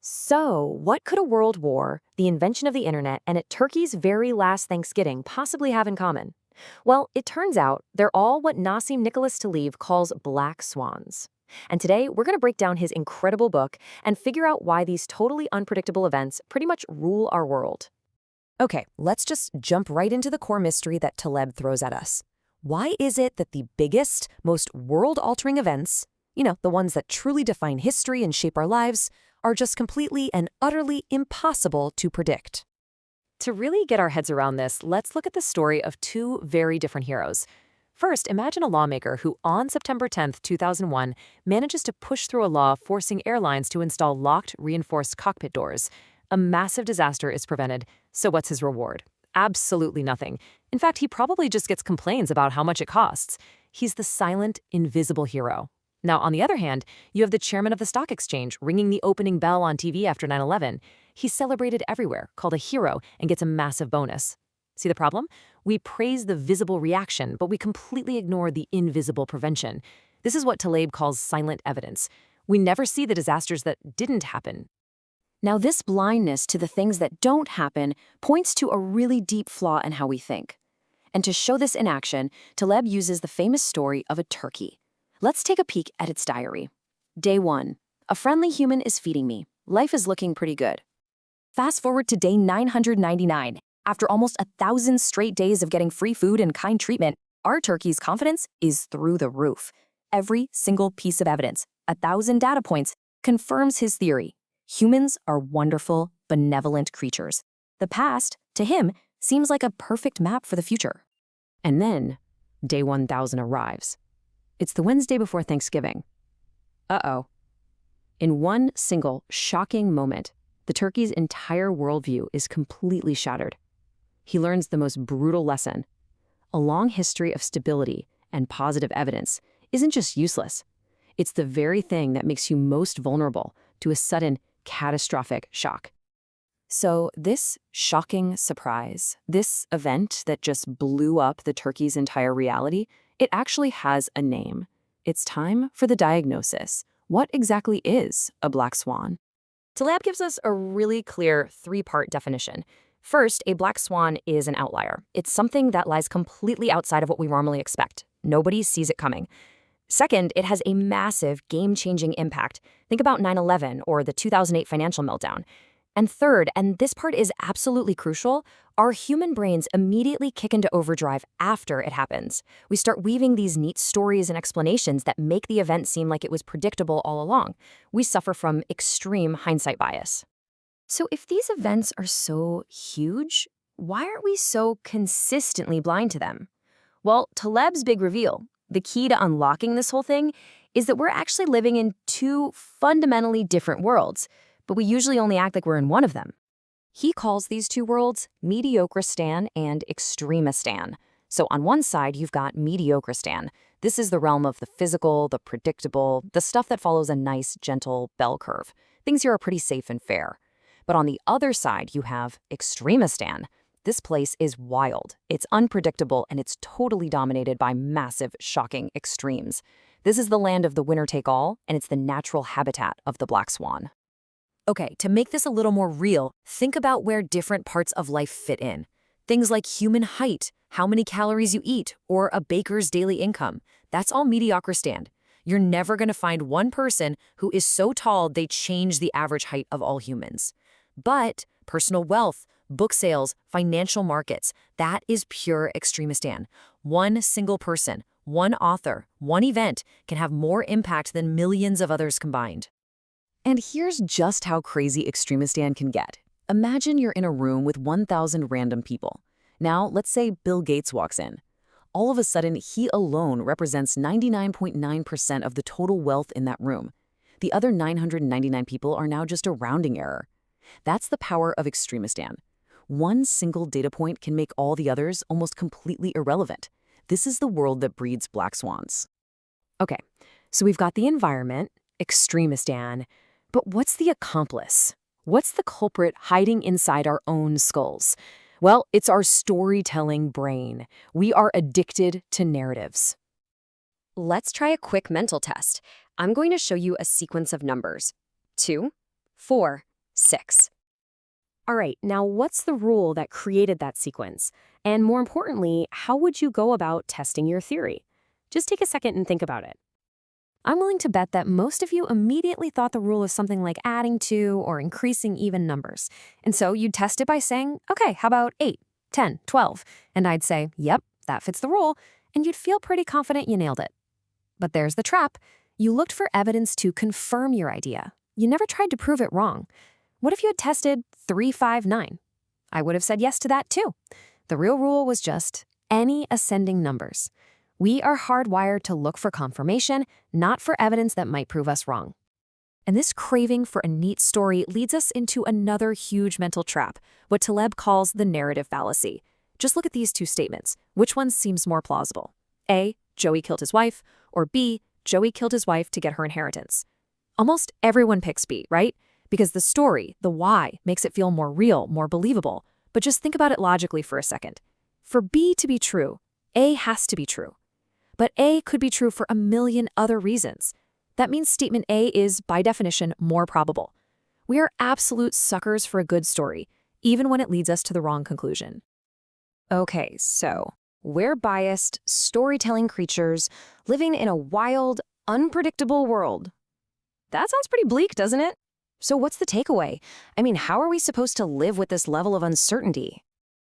So, what could a world war, the invention of the internet, and a turkey's very last Thanksgiving possibly have in common? Well, it turns out they're all what Nassim Nicholas Taleb calls black swans. And today, we're going to break down his incredible book and figure out why these totally unpredictable events pretty much rule our world. Okay, let's just jump right into the core mystery that Taleb throws at us. Why is it that the biggest, most world-altering events, the ones that truly define history and shape our lives, are just completely and utterly impossible to predict? To really get our heads around this, let's look at the story of two very different heroes. First, imagine a lawmaker who, on September 10, 2001, manages to push through a law forcing airlines to install locked, reinforced cockpit doors. A massive disaster is prevented, so what's his reward? Absolutely nothing. In fact, he probably just gets complaints about how much it costs. He's the silent, invisible hero. Now, on the other hand, you have the chairman of the stock exchange ringing the opening bell on TV after 9/11. He's celebrated everywhere, called a hero, and gets a massive bonus. See the problem? We praise the visible reaction, but we completely ignore the invisible prevention. This is what Taleb calls silent evidence. We never see the disasters that didn't happen. Now, this blindness to the things that don't happen points to a really deep flaw in how we think. And to show this in action, Taleb uses the famous story of a turkey. Let's take a peek at its diary. Day 1. A friendly human is feeding me. Life is looking pretty good. Fast forward to day 999. After almost 1,000 straight days of getting free food and kind treatment, our turkey's confidence is through the roof. Every single piece of evidence, 1,000 data points, confirms his theory. Humans are wonderful, benevolent creatures. The past, to him, seems like a perfect map for the future. And then, day 1,000 arrives. It's the Wednesday before Thanksgiving. Uh-oh. In one single, shocking moment, the turkey's entire worldview is completely shattered. He learns the most brutal lesson. A long history of stability and positive evidence isn't just useless. It's the very thing that makes you most vulnerable to a sudden, catastrophic shock. So this shocking surprise, this event that just blew up the turkey's entire reality, it actually has a name. It's time for the diagnosis. What exactly is a black swan? Taleb gives us a really clear three-part definition. First, a black swan is an outlier. It's something that lies completely outside of what we normally expect. Nobody sees it coming. Second, it has a massive, game-changing impact. Think about 9/11 or the 2008 financial meltdown. And third, and this part is absolutely crucial, our human brains immediately kick into overdrive after it happens. We start weaving these neat stories and explanations that make the event seem like it was predictable all along. We suffer from extreme hindsight bias. So if these events are so huge, why aren't we so consistently blind to them? Well, Taleb's big reveal, the key to unlocking this whole thing, is that we're actually living in two fundamentally different worlds, but we usually only act like we're in one of them. He calls these two worlds mediocristan and extremistan. So on one side, you've got mediocristan. This is the realm of the physical, the predictable, the stuff that follows a nice, gentle bell curve. Things here are pretty safe and fair. But on the other side, you have extremistan. This place is wild. It's unpredictable, and it's totally dominated by massive, shocking extremes. This is the land of the winner-take-all, and it's the natural habitat of the black swan. Okay, to make this a little more real, think about where different parts of life fit in. Things like human height, how many calories you eat, or a baker's daily income. That's all mediocristan. You're never going to find one person who is so tall they change the average height of all humans. But personal wealth, book sales, financial markets, that is pure extremistan. One single person, one author, one event can have more impact than millions of others combined. And here's just how crazy extremistan can get. Imagine you're in a room with 1,000 random people. Now, let's say Bill Gates walks in. All of a sudden, he alone represents 99.9% of the total wealth in that room. The other 999 people are now just a rounding error. That's the power of extremistan. One single data point can make all the others almost completely irrelevant. This is the world that breeds black swans. Okay, so we've got the environment, extremistan, but what's the accomplice? What's the culprit hiding inside our own skulls? Well, it's our storytelling brain. We are addicted to narratives. Let's try a quick mental test. I'm going to show you a sequence of numbers. 2, 4, 6. All right, now what's the rule that created that sequence? And more importantly, how would you go about testing your theory? Just take a second and think about it. I'm willing to bet that most of you immediately thought the rule was something like adding to or increasing even numbers. And so you'd test it by saying, okay, how about 8, 10, 12? And I'd say, yep, that fits the rule. And you'd feel pretty confident you nailed it. But there's the trap. You looked for evidence to confirm your idea. You never tried to prove it wrong. What if you had tested 3, 5, 9? I would have said yes to that too. The real rule was just any ascending numbers. We are hardwired to look for confirmation, not for evidence that might prove us wrong. And this craving for a neat story leads us into another huge mental trap, what Taleb calls the narrative fallacy. Just look at these two statements. Which one seems more plausible? A, Joey killed his wife, or B, Joey killed his wife to get her inheritance. Almost everyone picks B, right? Because the story, the why, makes it feel more real, more believable. But just think about it logically for a second. For B to be true, A has to be true. But A could be true for a million other reasons. That means statement A is, by definition, more probable. We are absolute suckers for a good story, even when it leads us to the wrong conclusion. Okay, so we're biased, storytelling creatures living in a wild, unpredictable world. That sounds pretty bleak, doesn't it? So what's the takeaway? I mean, how are we supposed to live with this level of uncertainty?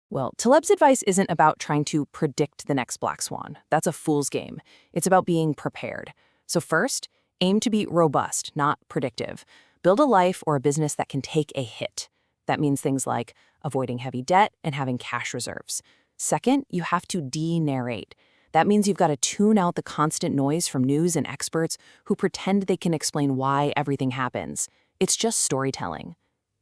Well, Taleb's advice isn't about trying to predict the next Black Swan. That's a fool's game. It's about being prepared. So first, aim to be robust, not predictive. Build a life or a business that can take a hit. That means things like avoiding heavy debt and having cash reserves. Second, you have to de-narrate. That means you've got to tune out the constant noise from news and experts who pretend they can explain why everything happens. It's just storytelling.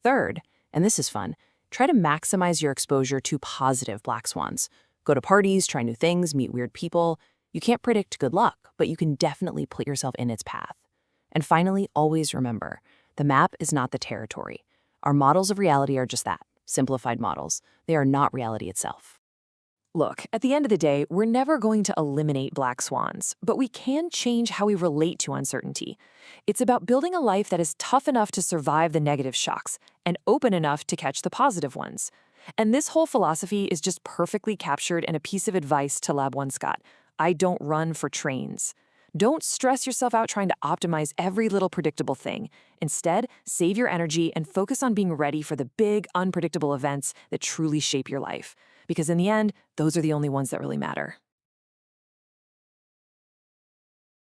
Third, and this is fun, try to maximize your exposure to positive Black Swans. Go to parties, try new things, meet weird people. You can't predict good luck, but you can definitely put yourself in its path. And finally, always remember, the map is not the territory. Our models of reality are just that, simplified models. They are not reality itself. Look, at the end of the day, we're never going to eliminate Black Swans, but we can change how we relate to uncertainty. It's about building a life that is tough enough to survive the negative shocks and open enough to catch the positive ones. And this whole philosophy is just perfectly captured in a piece of advice Taleb once got: I don't run for trains. Don't stress yourself out trying to optimize every little predictable thing. Instead, save your energy and focus on being ready for the big, unpredictable events that truly shape your life. Because in the end, those are the only ones that really matter.